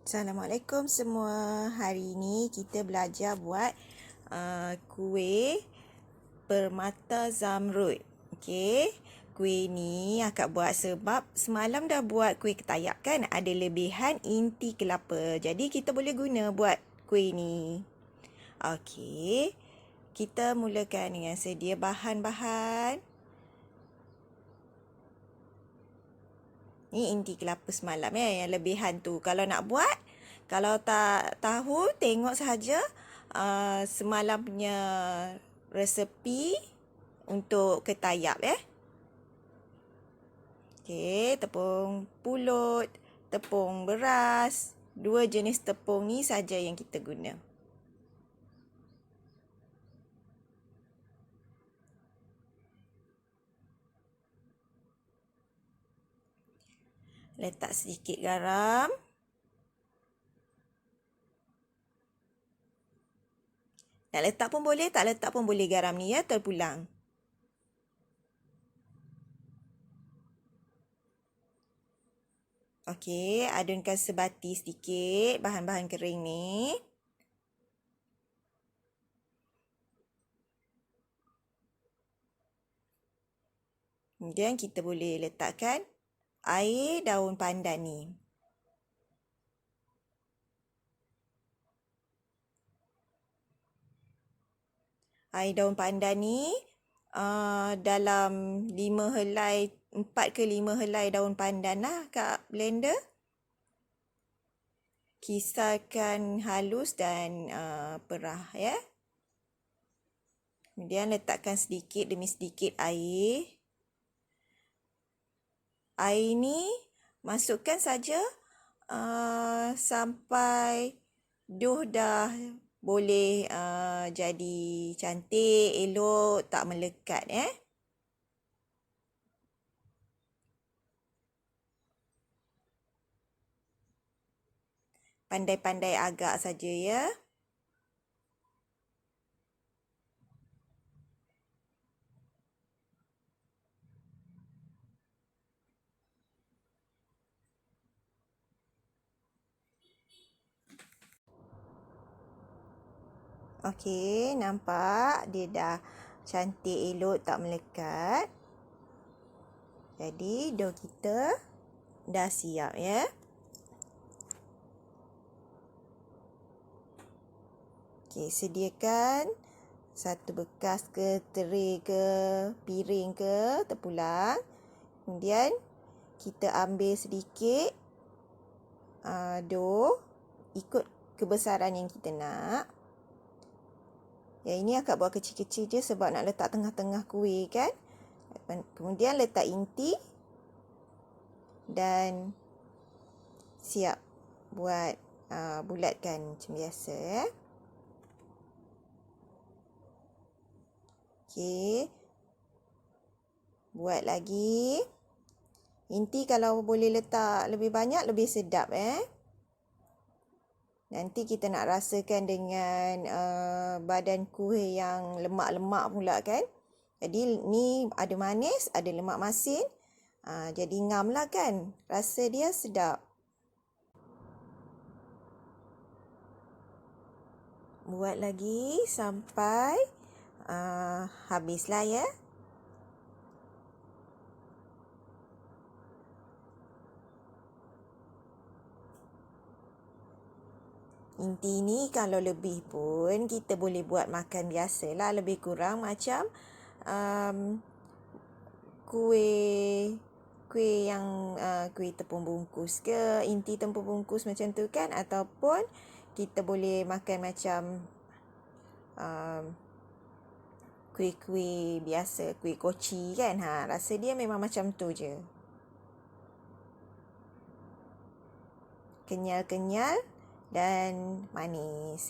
Assalamualaikum semua. Hari ini kita belajar buat kuih permata zamrud. Okey. Kuih ni akak buat sebab semalam dah buat kuih ketayak kan. Ada lebihan inti kelapa. Jadi kita boleh guna buat kuih ni. Okey. Kita mulakan dengan sedia bahan-bahan. Ni inti kelapa semalam yang lebihan tu. Kalau nak buat, kalau tak tahu, tengok sahaja semalam punya resepi untuk ketayap Okey, tepung pulut, tepung beras. Dua jenis tepung ni saja yang kita guna. Letak sedikit garam. Nak letak pun boleh, tak letak pun boleh garam ni ya, terpulang. Okey, adunkan sebati sedikit bahan-bahan kering ni. Kemudian kita boleh letakkan air daun pandan ni. Air daun pandan ni dalam 5 helai, 4 ke 5 helai daun pandan lah kat blender. Kisarkan halus dan perah ya. Kemudian letakkan sedikit demi sedikit air. Air ni masukkan saja sampai dough dah boleh jadi cantik, elok, tak melekat Pandai-pandai agak saja ya. Okey, nampak dia dah cantik, elok, tak melekat. Jadi dough kita dah siap ya. Okey, sediakan satu bekas ke tray ke piring ke terpulang. Kemudian kita ambil sedikit dough ikut kebesaran yang kita nak. Yang ini akak buat kecil-kecil je sebab nak letak tengah-tengah kuih kan. Kemudian letak inti dan siap buat bulatkan macam biasa Okey. Buat lagi. Inti kalau boleh letak lebih banyak lebih sedap Nanti kita nak rasakan dengan badan kuih yang lemak-lemak pula kan. Jadi ni ada manis, ada lemak masin. Jadi ngam lah kan. Rasa dia sedap. Buat lagi sampai habislah ya. Inti ni kalau lebih pun kita boleh buat makan biasalah, lebih kurang macam kuih yang kuih tepung bungkus ke, inti tepung bungkus macam tu kan, ataupun kita boleh makan macam kuih-kuih biasa, kuih koci kan. Rasa dia memang macam tu je. Kenyal-kenyal dan manis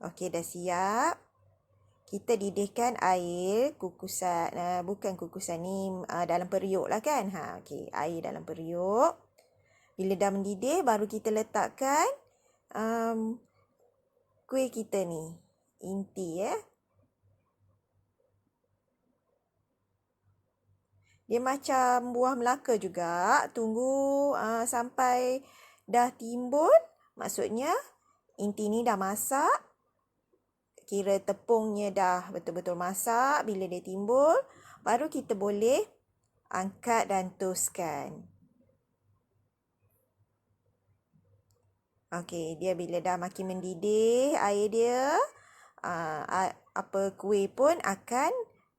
Okey, dah siap. Kita didihkan air kukusan, bukan kukusan ni, dalam periuk lah kan. Okey, air dalam periuk. Bila dah mendidih, baru kita letakkan kuih kita ni. Inti Dia macam buah Melaka juga. Tunggu sampai dah timbul. Maksudnya inti ni dah masak. Kira tepungnya dah betul-betul masak. Bila dia timbul, baru kita boleh angkat dan toskan. Okey, dia bila dah makin mendidih air dia, kuih pun akan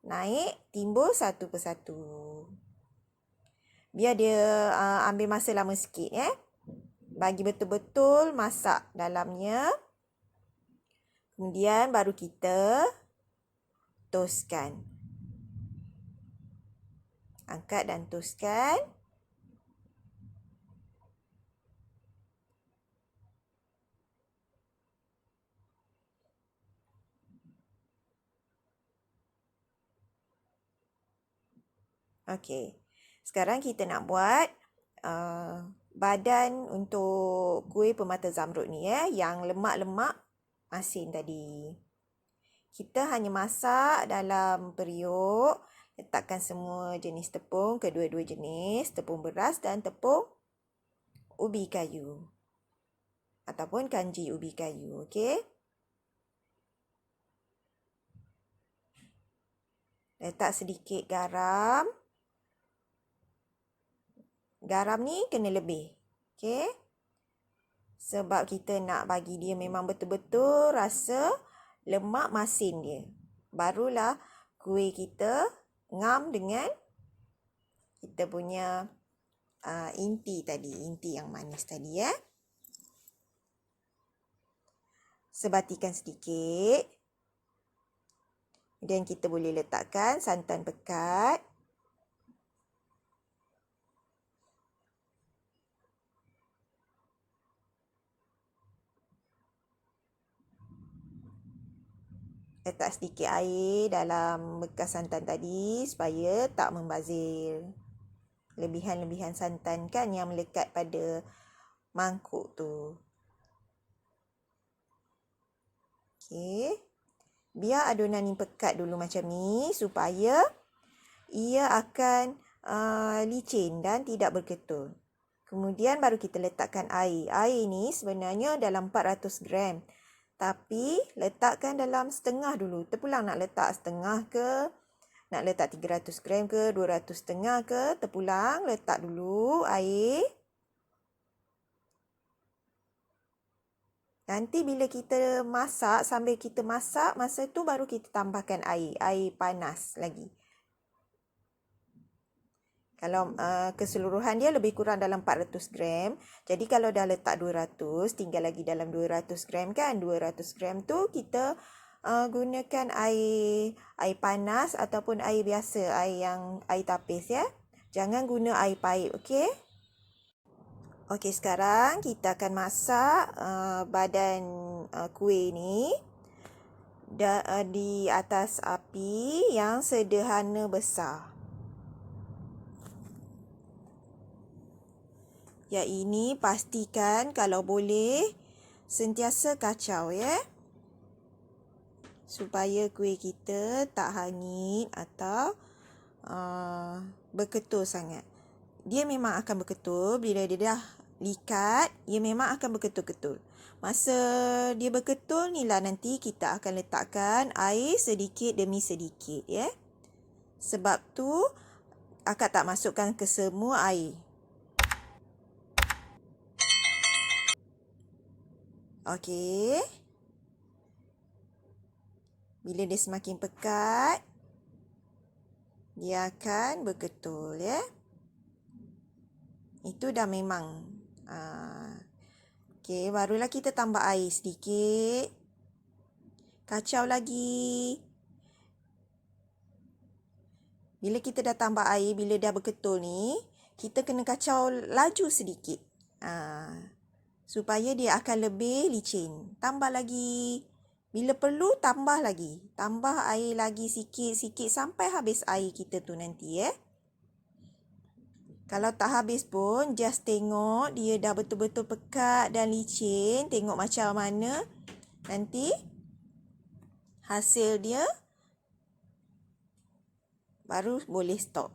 naik, timbul satu persatu. Biar dia ambil masa lama sikit Bagi betul-betul masak dalamnya. Kemudian baru kita toskan. Angkat dan toskan. Okey. Sekarang kita nak buat badan untuk kuih permata zamrud ni yang lemak-lemak asin tadi. Kita hanya masak dalam periuk, letakkan semua jenis tepung, kedua-dua jenis, tepung beras dan tepung ubi kayu ataupun kanji ubi kayu, okey? Letak sedikit garam. Garam ni kena lebih. Okey. Sebab kita nak bagi dia memang betul-betul rasa lemak masin dia. Barulah kuih kita ngam dengan kita punya inti tadi. Inti yang manis tadi Sebatikan sedikit. Dan kita boleh letakkan santan pekat. Letak sedikit air dalam bekas santan tadi supaya tak membazir. Lebihan-lebihan santan kan yang melekat pada mangkuk tu. Okey. Biar adunan ni pekat dulu macam ni supaya ia akan licin dan tidak berketul. Kemudian baru kita letakkan air. Air ni sebenarnya dalam 400 gram. Tapi letakkan dalam setengah dulu. Terpulang nak letak setengah ke, nak letak 300 gram ke, 200 setengah ke, terpulang letak dulu air. Nanti bila kita masak, sambil kita masak, masa tu baru kita tambahkan air panas lagi. Kalau keseluruhan dia lebih kurang dalam 400 gram. Jadi kalau dah letak 200, tinggal lagi dalam 200 gram kan. 200 gram tu kita gunakan air panas ataupun air biasa, air tapis Jangan guna air paip, okey? Okey, sekarang kita akan masak badan kuih ni di atas api yang sederhana besar. Yang ini pastikan kalau boleh sentiasa kacau supaya kuih kita tak hangit atau berketul sangat. Dia memang akan berketul bila dia dah likat, dia memang akan berketul-ketul. Masa dia berketul ni lah nanti kita akan letakkan air sedikit demi sedikit Sebab tu akak tak masukkan ke semua air. Okey. Bila dia semakin pekat, dia akan berketul Itu dah memang. Okey, barulah kita tambah air sedikit. Kacau lagi. Bila kita dah tambah air, bila dah berketul ni, kita kena kacau laju sedikit. Supaya dia akan lebih licin. Tambah lagi. Bila perlu, tambah lagi. Tambah air lagi sikit-sikit sampai habis air kita tu nanti Kalau tak habis pun, just tengok dia dah betul-betul pekat dan licin. Tengok macam mana nanti hasil dia baru boleh stop.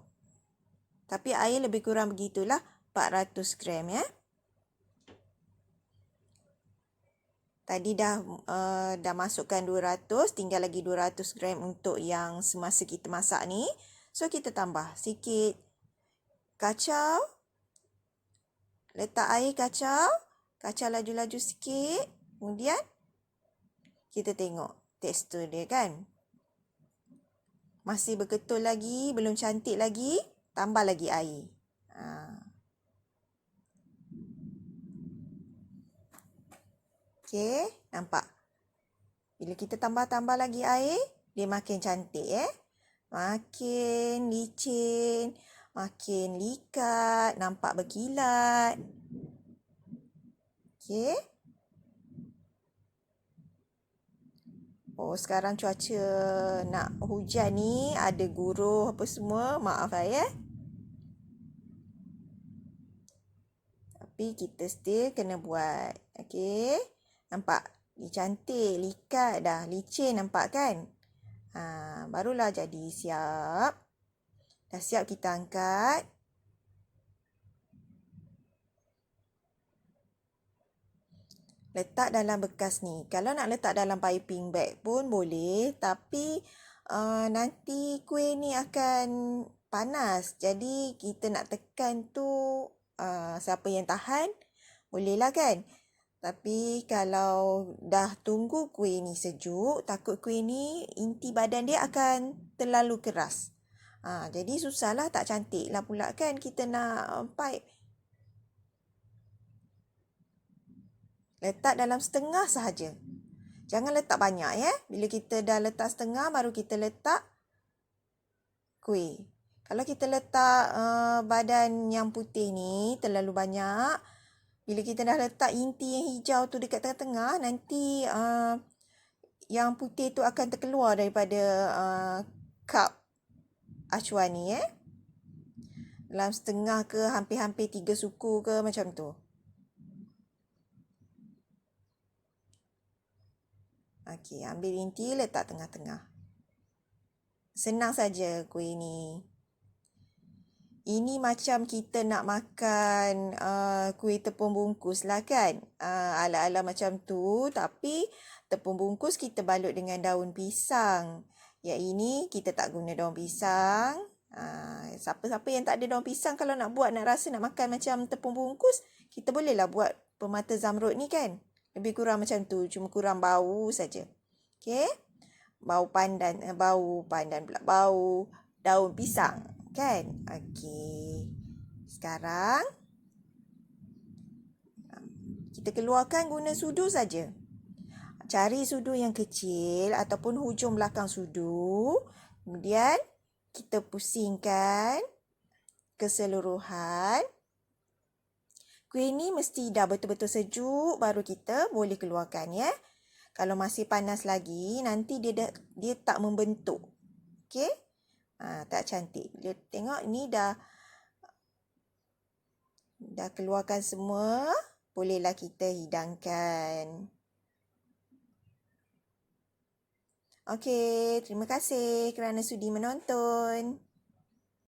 Tapi air lebih kurang begitulah, 400 gram ya. Tadi dah masukkan 200, tinggal lagi 200 gram untuk yang semasa kita masak ni. So, kita tambah sikit kacau. Letak air kacau. Kacau laju-laju sikit. Kemudian, kita tengok tekstur dia kan. Masih berketul lagi, belum cantik lagi. Tambah lagi air. Okey, nampak? Bila kita tambah-tambah lagi air, dia makin cantik Makin licin, makin likat, nampak berkilat. Okey. Oh, sekarang cuaca nak hujan ni, ada guruh apa semua, maaf Tapi kita still kena buat. Okey. Nampak? Dia cantik, likat dah, licin nampak kan? Barulah jadi siap. Dah siap kita angkat. Letak dalam bekas ni. Kalau nak letak dalam piping bag pun boleh. Tapi nanti kuih ni akan panas. Jadi kita nak tekan tu siapa yang tahan, bolehlah kan? Tapi kalau dah tunggu kuih ni sejuk, takut kuih ni inti badan dia akan terlalu keras. Jadi susahlah, tak cantik lah pula kan kita nak pipe. Letak dalam setengah sahaja. Jangan letak banyak Bila kita dah letak setengah, baru kita letak kuih. Kalau kita letak badan yang putih ni terlalu banyak, bila kita dah letak inti yang hijau tu dekat tengah-tengah, nanti yang putih tu akan terkeluar daripada cup acuan ni Dalam setengah ke hampir-hampir 3 suku ke macam tu. Okey, ambil inti letak tengah-tengah. Senang saja kuih ni. Ini macam kita nak makan kuih tepung bungkus lah kan. Ala-ala macam tu. Tapi tepung bungkus kita balut dengan daun pisang. Yang ini kita tak guna daun pisang. Siapa-siapa yang tak ada daun pisang, kalau nak buat, nak rasa nak makan macam tepung bungkus, kita bolehlah buat permata zamrud ni kan. Lebih kurang macam tu. Cuma kurang bau saja. Okey. Bau daun pisang. Kan? Okey. Sekarang, kita keluarkan guna sudu saja. Cari sudu yang kecil ataupun hujung belakang sudu. Kemudian, kita pusingkan keseluruhan. Kuih ni mesti dah betul-betul sejuk, baru kita boleh keluarkan Kalau masih panas lagi, nanti dia tak membentuk. Okey? Tak cantik. Dia tengok ni dah keluarkan semua. Bolehlah kita hidangkan. Okey, terima kasih kerana sudi menonton.